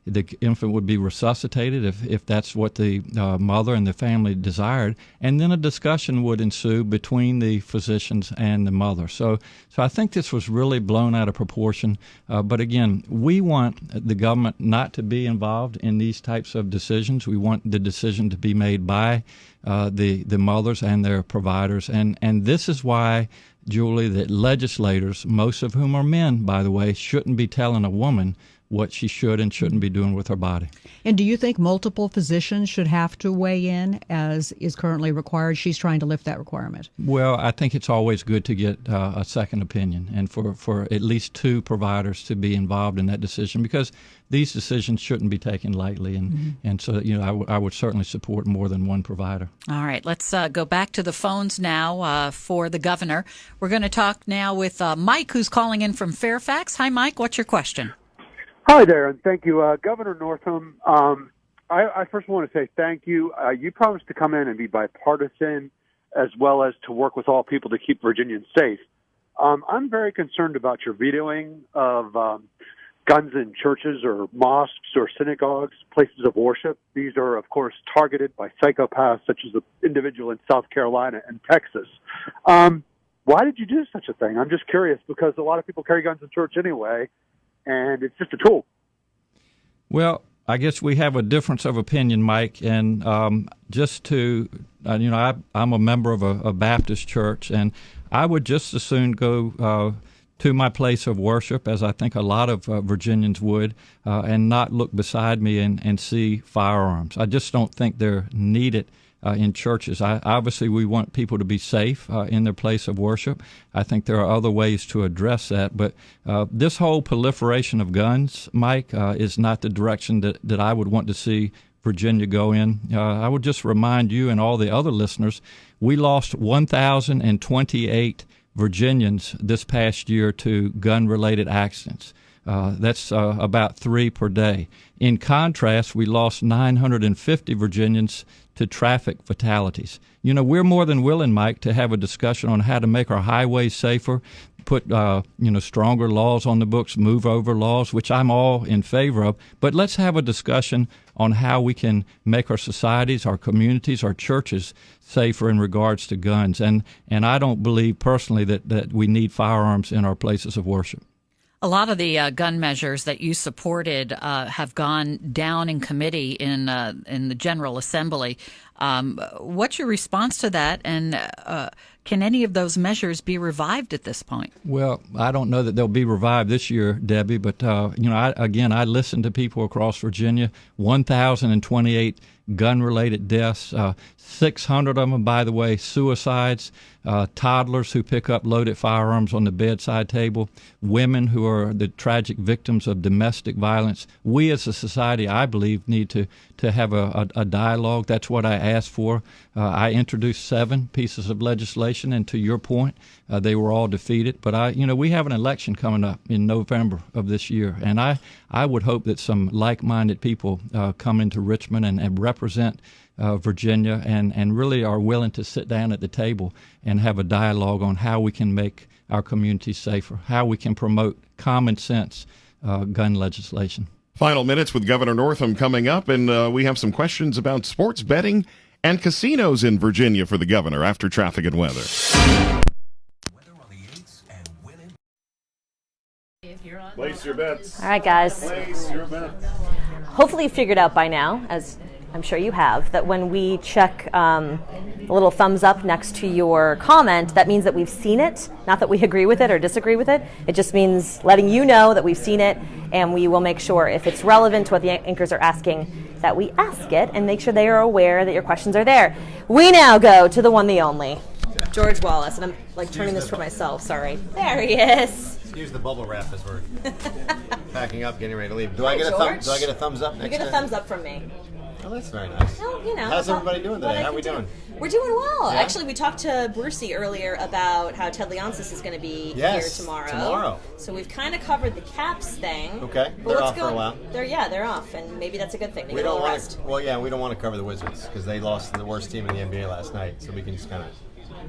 The infant would be resuscitated if that's what the mother and the family desired. And then a discussion would ensue between the physicians and the mother. So I think this was really blown out of proportion. But again, we want the government not to be involved in these types of decisions. We want the decision to be made by the mothers and their providers. And this is why, Julie, that legislators, most of whom are men, by the way, shouldn't be telling a woman what she should and shouldn't be doing with her body. And do you think multiple physicians should have to weigh in, as is currently required? She's trying to lift that requirement. Well, I think it's always good to get a second opinion, and for at least two providers to be involved in that decision, because these decisions shouldn't be taken lightly. And so, I would certainly support more than one provider. All right, let's go back to the phones now for the governor. We're going to talk now with Mike, who's calling in from Fairfax. Hi, Mike. What's your question? Hi there, and thank you. Governor Northam, I first want to say thank you. You promised to come in and be bipartisan as well as to work with all people to keep Virginians safe. I'm very concerned about your vetoing of guns in churches or mosques or synagogues, places of worship. These are, of course, targeted by psychopaths such as the individual in South Carolina and Texas. Why did you do such a thing? I'm just curious, because a lot of people carry guns in church anyway, and it's just a tool. Well, I guess we have a difference of opinion, Mike, and just to, I'm a member of a Baptist church, and I would just as soon go to my place of worship, as I think a lot of Virginians would, and not look beside me and see firearms. I just don't think they're needed in churches. Obviously, we want people to be safe in their place of worship. I think there are other ways to address that. But this whole proliferation of guns, Mike, is not the direction that I would want to see Virginia go in. I would just remind you and all the other listeners, we lost 1,028 Virginians this past year to gun-related accidents. That's about 3 per day. In contrast, we lost 950 Virginians to traffic fatalities. We're more than willing, Mike, to have a discussion on how to make our highways safer, put stronger laws on the books, move over laws, which I'm all in favor of. But let's have a discussion on how we can make our societies, our communities, our churches safer in regards to guns. And I don't believe personally that we need firearms in our places of worship. A lot of the gun measures that you supported have gone down in committee in the General Assembly. What's your response to that, and can any of those measures be revived at this point? Well, I don't know that they'll be revived this year, Debbie, but I listened to people across Virginia. 1,028 gun-related deaths, 600 of them, by the way, suicides, toddlers who pick up loaded firearms on the bedside table, women who are the tragic victims of domestic violence. We as a society, I believe, need to have a dialogue. That's what I asked for. I introduced 7 pieces of legislation, and to your point, they were all defeated. But we have an election coming up in November of this year, and I would hope that some like-minded people come into Richmond and represent Virginia and really are willing to sit down at the table and have a dialogue on how we can make our communities safer, how we can promote common sense gun legislation. Final minutes with Governor Northam coming up, and we have some questions about sports betting and casinos in Virginia for the governor after traffic and weather. Place your bets. All right, guys. Place your bets. Hopefully you figured out by now, as I'm sure you have, that when we check a little thumbs up next to your comment, that means that we've seen it, not that we agree with it or disagree with it. It just means letting you know that we've seen it, and we will make sure if it's relevant to what the anchors are asking, that we ask it and make sure they are aware that your questions are there. We now go to the one, the only, George Wallace, and I'm like turning this for myself, sorry. There he is. Use the bubble wrap as we're packing up, getting ready to leave. Do Hi, I get George. Do I get a thumbs up next You get a time? thumbs up from me. Oh, that's very nice. Well, you know. How's everybody doing what today? I How are can we do. doing? We're doing well. Yeah? Actually, we talked to Brucey earlier about how Ted Leonsis is going to be Yes, here tomorrow. tomorrow. So we've kind of covered the Caps thing. Okay, But they're what's off for a while. They're off, and maybe that's a good thing. They We get a don't little want rest. to. Well, yeah, we don't want to cover the Wizards because they lost to the worst team in the NBA last night. So we can just kind of.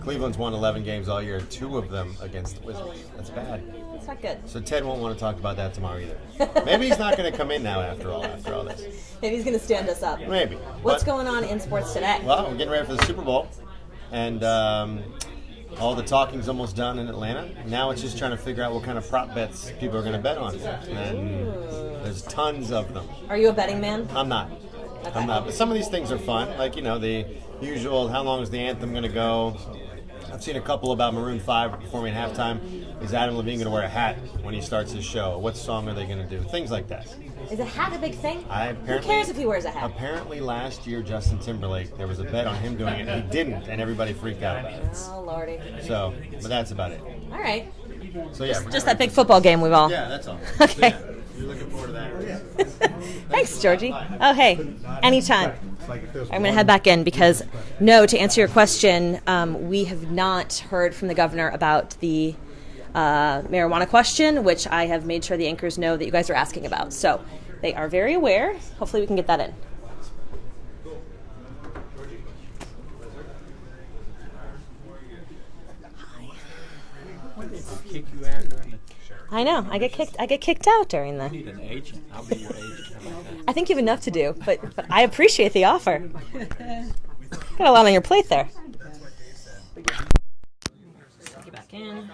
Cleveland's won 11 games all year, 2 of them against the Wizards. That's bad. That's not good. So Ted won't want to talk about that tomorrow either. Maybe he's not going to come in now after all this. Maybe he's going to stand us up. Maybe. What's But- going on in sports today? Well, we're getting ready for the Super Bowl, and all the talking's almost done in Atlanta. Now it's just trying to figure out what kind of prop bets people are going to bet on. And there's tons of them. Are you a betting man? I'm not. Okay. I'm not. But some of these things are fun, like, the usual, how long is the anthem going to go? I've seen a couple about Maroon 5 performing at halftime. Is Adam Levine going to wear a hat when he starts his show? What song are they going to do? Things like that. Is a hat a big thing? Who cares if he wears a hat? Apparently last year, Justin Timberlake, there was a bet on him doing it, and he didn't, and everybody freaked out about it. Oh, Lordy. So, but that's about it. All right. So, yeah. Just that big football game we've all. Yeah, that's all. Okay. So, yeah, you're looking forward to that. Thanks, Georgie. Oh, hey, anytime. I'm going to head back in because, no, to answer your question, we have not heard from the governor about the marijuana question, which I have made sure the anchors know that you guys are asking about. So they are very aware. Hopefully we can get that in. Kick you out during the I know. I get kicked out during the. You need an agent. I'll be your agent. How about that? I think you have enough to do, but I appreciate the offer. Got a lot on your plate there. Get back in.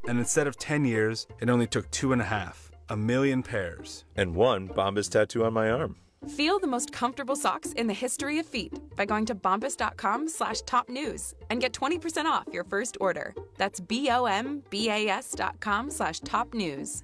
And instead of 10 years, it only took 2.5. 1 million pairs. And one Bombas tattoo on my arm. Feel the most comfortable socks in the history of feet by going to bombas.com/top news and get 20% off your first order. That's BOMBAS.com/top news.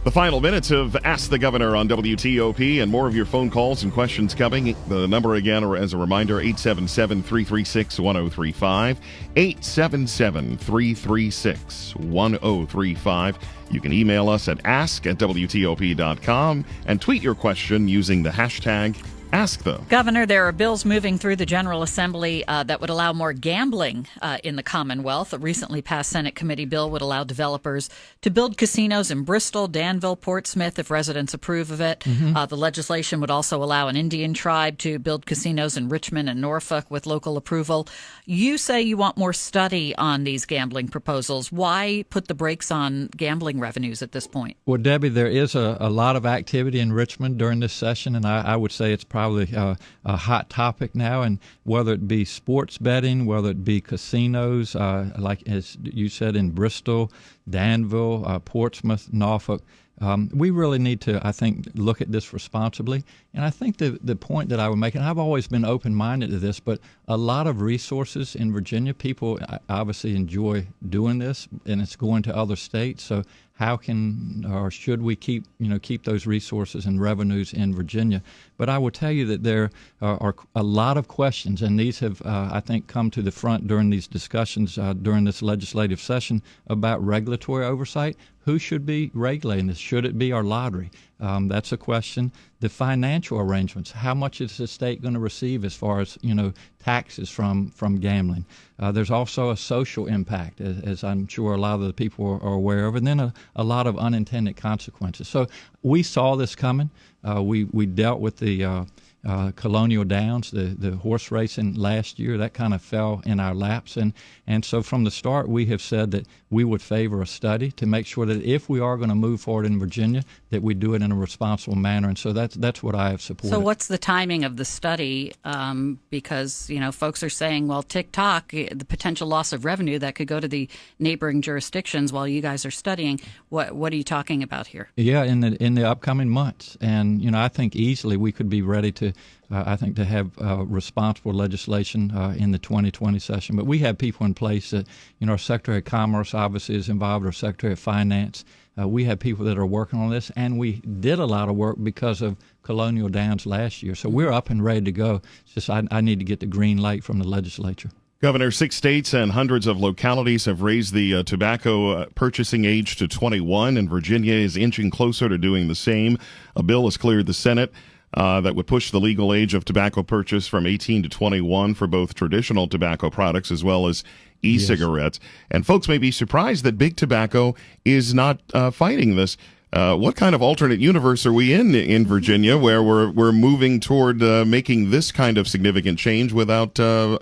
The final minutes of Ask the Governor on WTOP, and more of your phone calls and questions coming. The number again, as a reminder, 877-336-1035, 877-336-1035. You can email us at ask@WTOP.com and tweet your question using the hashtag AskThe. Governor, there are bills moving through the General Assembly that would allow more gambling in the Commonwealth. A recently passed Senate committee bill would allow developers to build casinos in Bristol, Danville, Portsmouth if residents approve of it. The legislation would also allow an Indian tribe to build casinos in Richmond and Norfolk with local approval. You say you want more study on these gambling proposals. Why put the brakes on gambling revenues at this point? Well, Debbie, there is a lot of activity in Richmond during this session, and I would say it's probably a hot topic now. And whether it be sports betting, whether it be casinos, like as you said in Bristol, Danville, Portsmouth, Norfolk, we really need to, I think, look at this responsibly. And I think the point that I would make, and I've always been open-minded to this, but a lot of resources in Virginia, people obviously enjoy doing this, and it's going to other states. So how can or should we keep those resources and revenues in Virginia? But I will tell you that there are a lot of questions, and these have, I think, come to the front during these discussions during this legislative session about regulatory oversight. Who should be regulating this? Should it be our lottery? That's a question. The financial arrangements. How much is the state going to receive as far as taxes from gambling? There's also a social impact, as I'm sure a lot of the people are aware of, and then a lot of unintended consequences. So we saw this coming. We dealt with the Colonial Downs, the horse racing last year, that kind of fell in our laps. And so from the start, we have said that we would favor a study to make sure that if we are going to move forward in Virginia, that we do it in a responsible manner. And so that's what I have supported. So what's the timing of the study? Because, folks are saying, well, TikTok, the potential loss of revenue that could go to the neighboring jurisdictions while you guys are studying. What are you talking about here? Yeah, in the upcoming months. And, I think easily we could be ready to have responsible legislation in the 2020 session. But we have people in place that, our Secretary of Commerce obviously is involved, our Secretary of Finance. We have people that are working on this, and we did a lot of work because of Colonial Downs last year. So we're up and ready to go. It's just I need to get the green light from the legislature. Governor, 6 states and hundreds of localities have raised the tobacco purchasing age to 21, and Virginia is inching closer to doing the same. A bill has cleared the Senate that would push the legal age of tobacco purchase from 18 to 21 for both traditional tobacco products as well as e-cigarettes. Yes. And folks may be surprised that Big Tobacco is not fighting this. What kind of alternate universe are we in Virginia where we're moving toward making this kind of significant change without a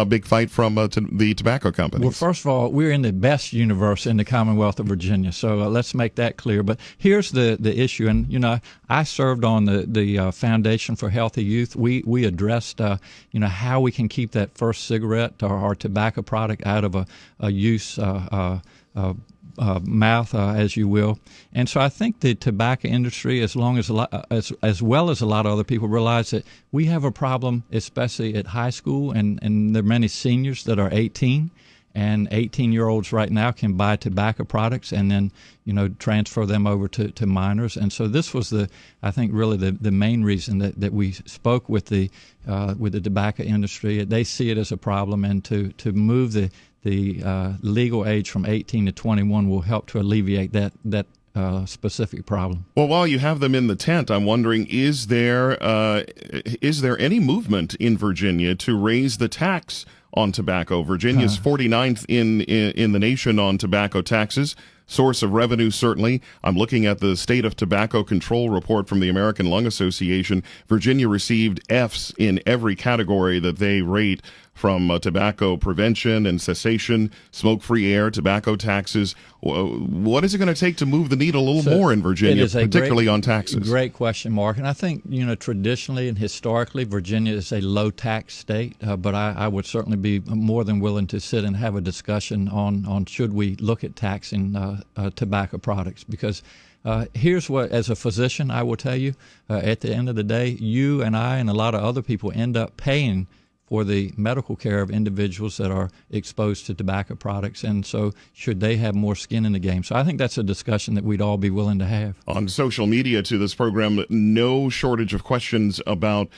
big fight from the tobacco companies? Well, first of all, we're in the best universe in the Commonwealth of Virginia, so let's make that clear. But here's the issue, and I served on the Foundation for Healthy Youth. We addressed how we can keep that first cigarette or tobacco product out of a use mouth, as you will. And so I think the tobacco industry, as well as a lot of other people, realize that we have a problem, especially at high school, and there are many seniors that are 18, and 18-year-olds right now can buy tobacco products and then, transfer them over to minors. And so this was I think really the main reason that we spoke with the tobacco industry. They see it as a problem, and to move the legal age from 18 to 21 will help to alleviate that specific problem. Well, while you have them in the tent, I'm wondering, is there any movement in Virginia to raise the tax on tobacco? Virginia's 49th in the nation on tobacco taxes. Source of revenue, certainly. I'm looking at the State of Tobacco Control report from the American Lung Association. Virginia received Fs in every category that they rate, from tobacco prevention and cessation, smoke-free air, tobacco taxes. What is it going to take to move the needle a little more in Virginia, particularly on taxes? Great question, Mark. And I think, traditionally and historically, Virginia is a low-tax state, but I would certainly be more than willing to sit and have a discussion on should we look at taxing tobacco products, because here's what, as a physician, I will tell you, at the end of the day, you and I and a lot of other people end up paying for the medical care of individuals that are exposed to tobacco products, and so should they have more skin in the game? So I think that's a discussion that we'd all be willing to have. On social media to this program, no shortage of questions about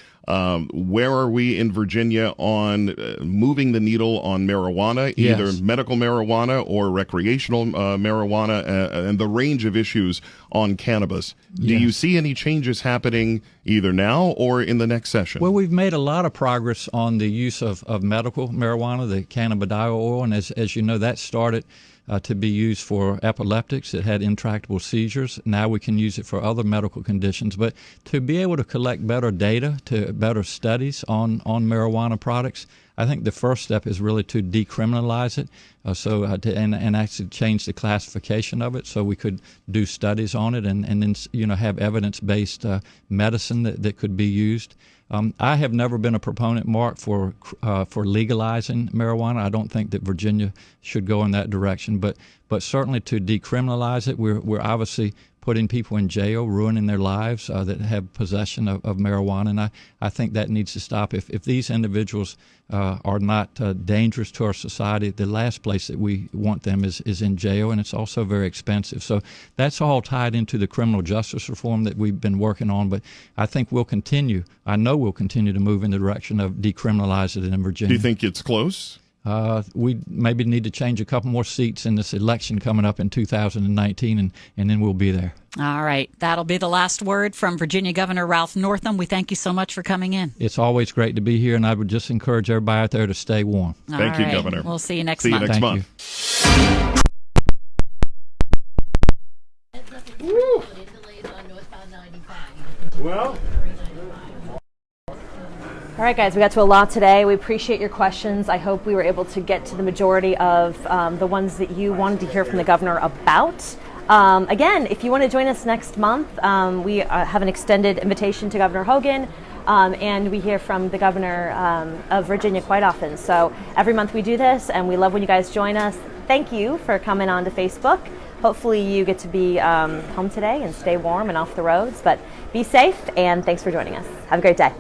where are we in Virginia on moving the needle on marijuana, either medical marijuana or recreational marijuana, and the range of issues on cannabis. Do you see any changes happening either now or in the next session? Well, we've made a lot of progress on the use of medical marijuana, the cannabidiol oil, and as you know, that started to be used for epileptics that had intractable seizures. Now we can use it for other medical conditions. But to be able to collect better data, to better studies on marijuana products, I think the first step is really to decriminalize it, and actually change the classification of it so we could do studies on it and then have evidence-based medicine that could be used. I have never been a proponent, Mark, for legalizing marijuana. I don't think that Virginia should go in that direction, but certainly to decriminalize it, we're obviously putting people in jail, ruining their lives that have possession of marijuana, and I think that needs to stop. If these individuals are not dangerous to our society, the last place that we want them is in jail, and it's also very expensive. So that's all tied into the criminal justice reform that we've been working on, but I think I know we'll continue to move in the direction of decriminalizing it in Virginia. Do you think it's close? We maybe need to change a couple more seats in this election coming up in 2019, and then we'll be there. All right. That'll be the last word from Virginia Governor Ralph Northam. We thank you so much for coming in. It's always great to be here, and I would just encourage everybody out there to stay warm. Thank you, Governor. We'll see you next month. See you next month. Well, All right, guys, we got to a lot today. We appreciate your questions. I hope we were able to get to the majority of the ones that you wanted to hear from the governor about. Again, if you want to join us next month, we have an extended invitation to Governor Hogan, and we hear from the governor of Virginia quite often. So every month we do this, and we love when you guys join us. Thank you for coming on to Facebook. Hopefully you get to be home today and stay warm and off the roads, but be safe, and thanks for joining us. Have a great day.